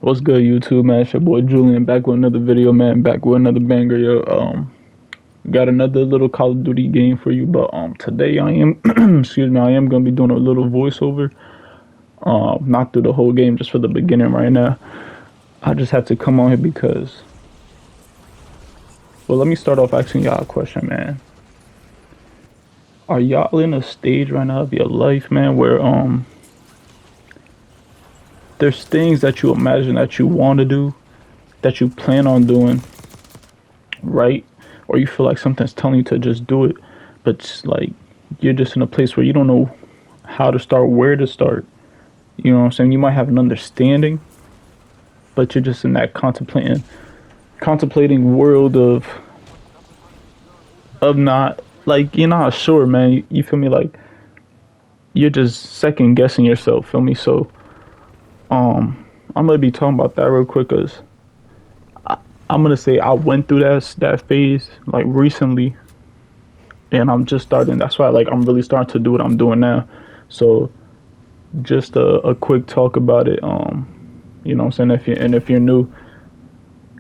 What's good, YouTube, man? It's your boy Julian back with another video, man. Back with another banger, yo. Got another little Call of Duty game for you, but today I am, excuse me, I am gonna be doing a little voiceover. Not through the whole game, just for the beginning right now. I just had to come on here because, well, let me start off asking y'all a question, man. Are y'all in a stage right now of your life, man, where there's things that you imagine that you want to do, that you plan on doing, right? Or you feel like something's telling you to just do it, but it's like you're just in a place where you don't know how to start, where to start. You know what I'm saying? You might have an understanding, but you're just in that contemplating world of not, like, you're not sure, man. You feel me? Like you're just second guessing yourself. Feel me? So I'm gonna be talking about that real quick, cause I'm gonna say I went through that phase like recently, and I'm just starting. That's why I'm really starting to do what I'm doing now. So just a quick talk about it. You know what I'm saying? If you're new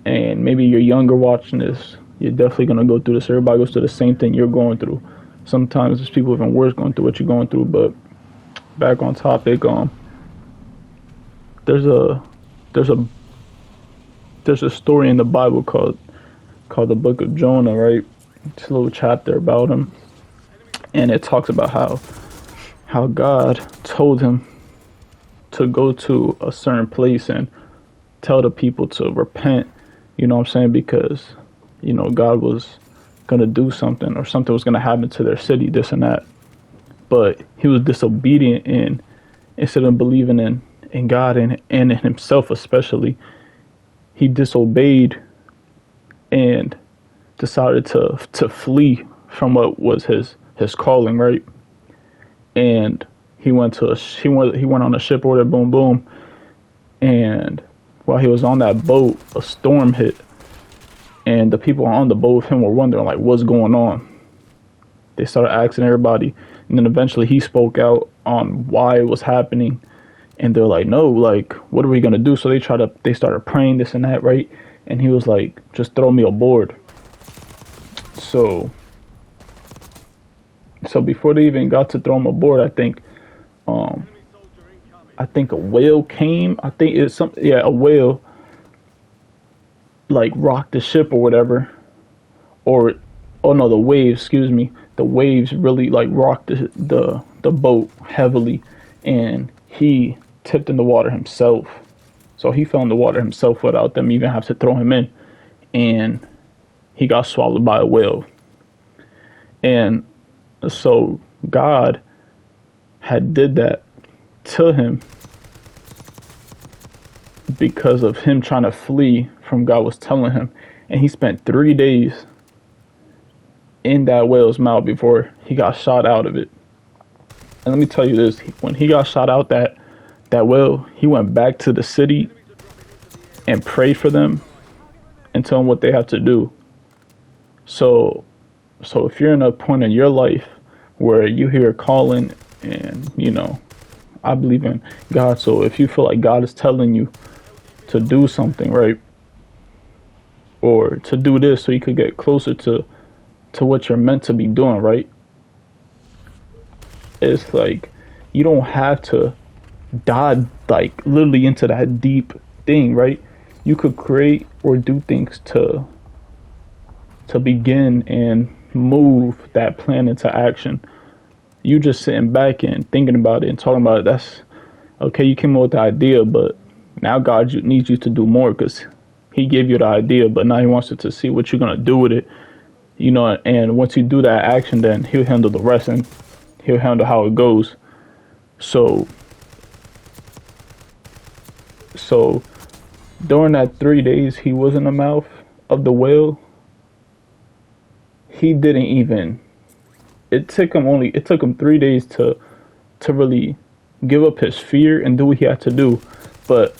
and maybe you're younger watching this, you're definitely gonna go through this. Everybody goes through the same thing you're going through. Sometimes there's people even worse going through what you're going through. But back on topic, there's a there's a there's a story in the Bible called the Book of Jonah, right? It's a little chapter about him, and it talks about how God told him to go to a certain place and tell the people to repent. You know what I'm saying? Because God was gonna do something, or something was gonna happen to their city, this and that. But he was disobedient, and instead of believing in God and in himself especially, he disobeyed and decided to flee from what was his calling, right? And he went on a ship order, boom boom, and while he was on that boat, a storm hit, and the people on the boat with him were wondering like what's going on. They started asking everybody, and then eventually he spoke out on why it was happening, and they're like, no, like, what are we gonna do? So they started praying, this and that, right? And he was like, just throw me aboard. So before they even got to throw him aboard, I think a whale came. I think it's something, yeah, a whale like rocked the ship or whatever. Or oh no, the waves, excuse me. The waves really like rocked the boat heavily, and he tipped in the water himself. So he fell in the water himself without them even have to throw him in, and he got swallowed by a whale. And so God had did that to him because of him trying to flee from God was telling him. And he spent 3 days in that whale's mouth before he got shot out of it. And let me tell you this, when he got shot out that whale, he went back to the city and prayed for them and tell them what they have to do. So if you're in a point in your life where you hear calling, and I believe in God, so if you feel like God is telling you to do something, right, or to do this so you could get closer to what you're meant to be doing, right, it's like you don't have to dive like literally into that deep thing, right? You could create or do things to begin and move that plan into action. You just sitting back and thinking about it and talking about it, that's okay. You came up with the idea, but now God needs you to do more, because he gave you the idea, but now he wants you to see what you're going to do with it. And once you do that action, then he'll handle the rest, and he'll handle how it goes. So during that 3 days he was in the mouth of the whale, he didn't even, it took him 3 days to really give up his fear and do what he had to do. But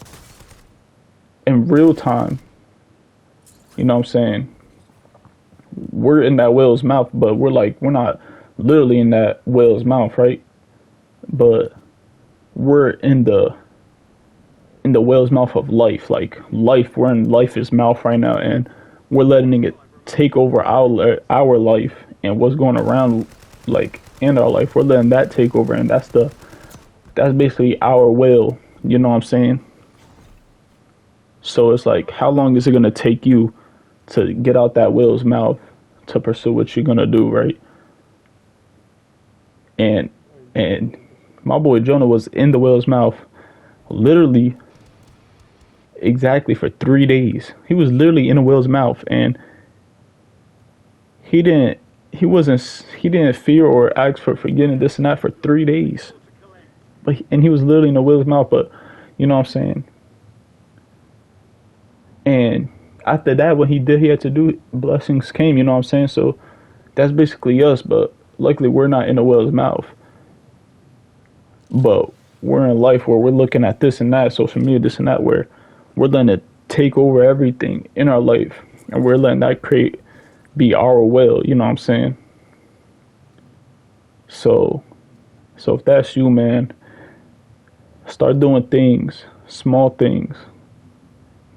in real time, you know what I'm saying, we're in that whale's mouth, but we're not literally in that whale's mouth, right? But we're in the in the whale's mouth of life. Like life, we're in life's mouth right now, and we're letting it take over our life and what's going around, like in our life. We're letting that take over, and that's basically our will. You know what I'm saying? So it's like, how long is it gonna take you to get out that whale's mouth to pursue what you're gonna do, right? And and my boy Jonah was in the whale's mouth literally exactly for 3 days. He was literally in a whale's mouth, and he didn't he didn't fear or ask for forgiveness, this and that, for 3 days. And he was literally in a whale's mouth. But you know what I'm saying? And after that, what he had to do, blessings came. You know what I'm saying? So that's basically us. But luckily, we're not in a whale's mouth. But we're in life where we're looking at this and that, social media, this and that, where we're letting it take over everything in our life, and we're letting that be our will. You know what I'm saying? So if that's you, man, start doing things, small things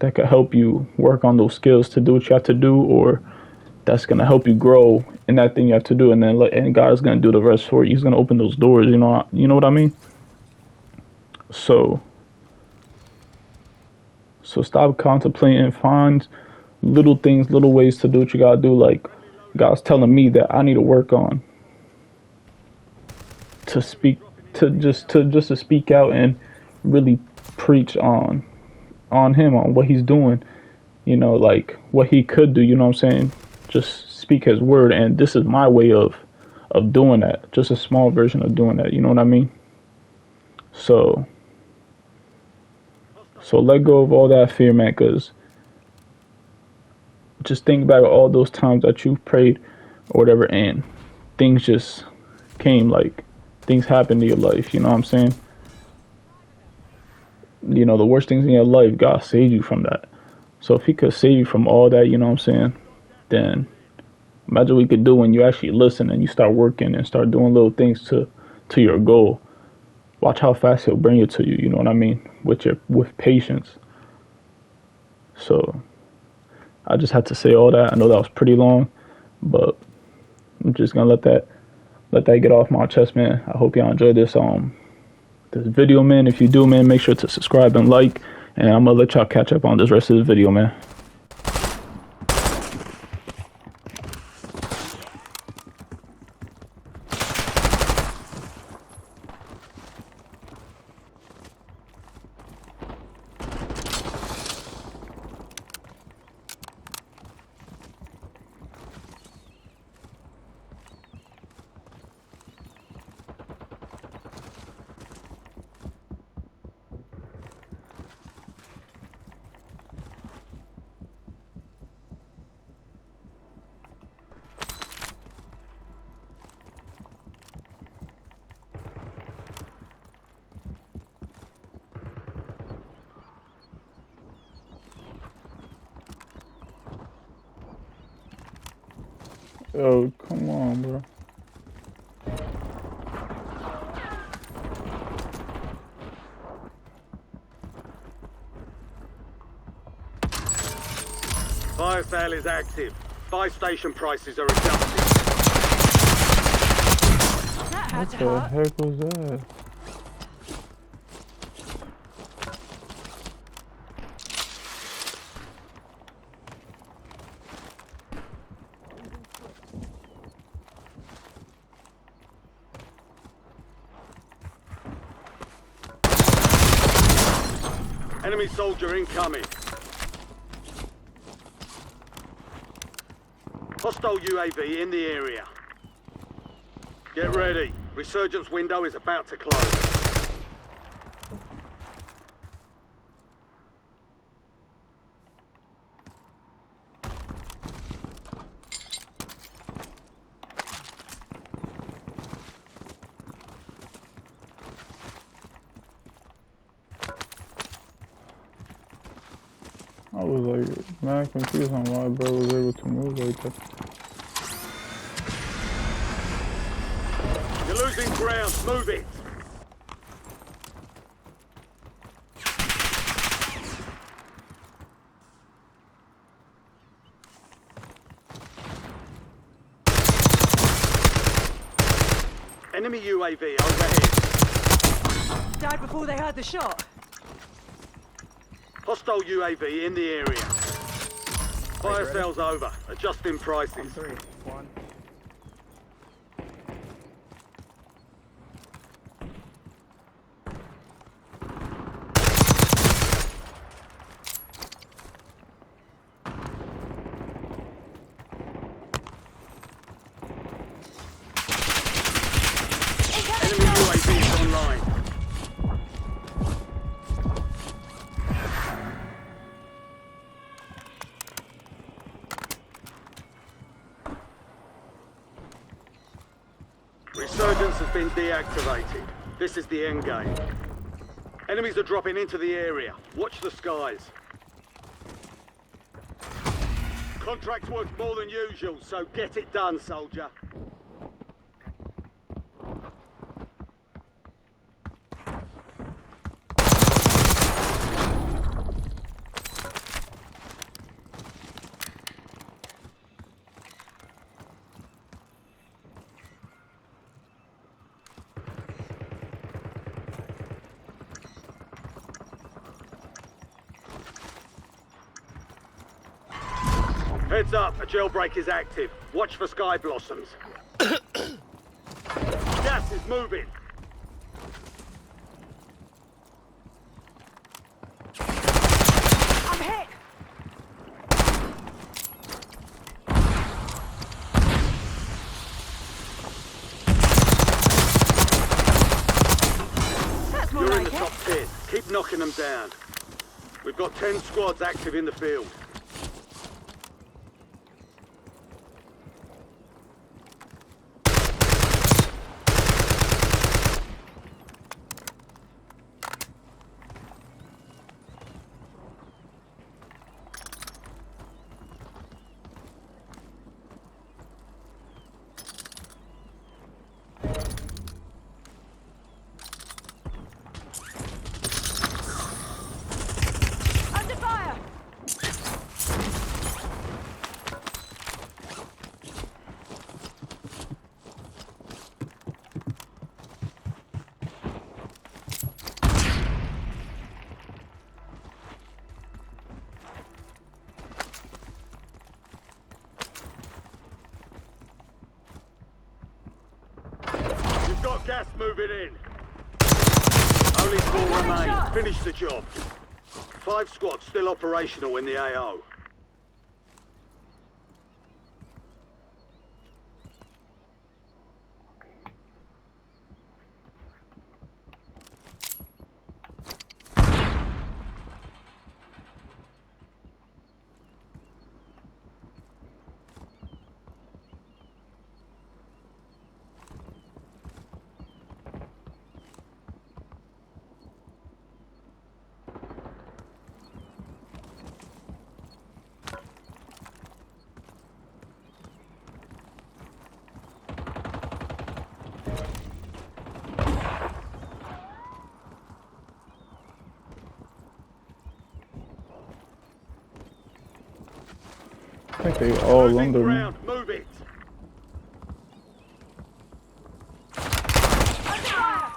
that could help you work on those skills to do what you have to do, or that's gonna help you grow in that thing you have to do, and and God is gonna do the rest for you. He's gonna open those doors. You know what I mean? So stop contemplating. Find little things, little ways to do what you gotta do. Like God's telling me that I need to work on to speak out and really preach on him, on what he's doing, like what he could do. You know what I'm saying? Just speak his word, and this is my way of doing that. Just a small version of doing that. You know what I mean? So let go of all that fear, man, because just think back all those times that you prayed or whatever, and things just came, like things happened to your life. You know what I'm saying? The worst things in your life, God saved you from that. So if he could save you from all that, you know what I'm saying, then imagine what he could do when you actually listen and you start working and start doing little things to your goal. Watch how fast he'll bring it to you. You know what I mean? With patience. So I just had to say all that. I know that was pretty long, but I'm just gonna let that get off my chest, man. I hope y'all enjoyed this video, man. If you do, man, make sure to subscribe and like, and I'm gonna let y'all catch up on this rest of the video, man. Oh, come on, bro. Fire sale is active. Buy station prices are adjusted. What the heck was that? Enemy soldier incoming. Hostile UAV in the area. Get ready. Resurgence window is about to close. I was like mad confused on why bro was able to move like that. You're losing ground. Move it. Enemy UAV overhead. Died before they heard the shot. Hostile UAV in the area. Fire sales over. Adjusting prices. 3, 1. Enemy UAV is online. Resurgence has been deactivated. This is the end game. Enemies are dropping into the area. Watch the skies. Contract's worth more than usual, so get it done, soldier. Heads up, a jailbreak is active. Watch for sky blossoms. Gas is moving. I'm hit! That's more You're in like the it. top 10. Keep knocking them down. We've got 10 squads active in the field. Under fire! You've got gas moving in. Only 4 remain. shot. Finish the job. 5 squads still operational in the AO. I think they all Moving under me. ground, move it. Under fire!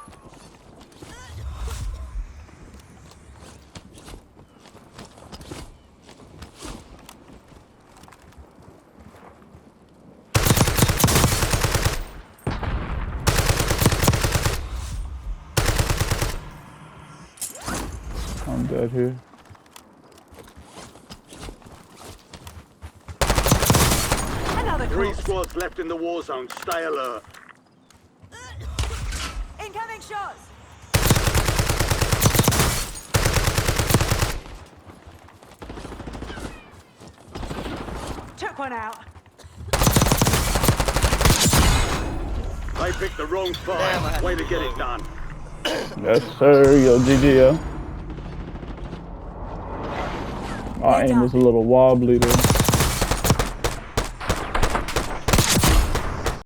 I'm dead here. Another 3 corpse. squads left in the war zone. Stay alert. Incoming shots! Took one out. They picked the wrong Damn, I fire. had Way to to get it reload. done. Yes, sir. Yo, GG, yo. My aim was a little wobbly there.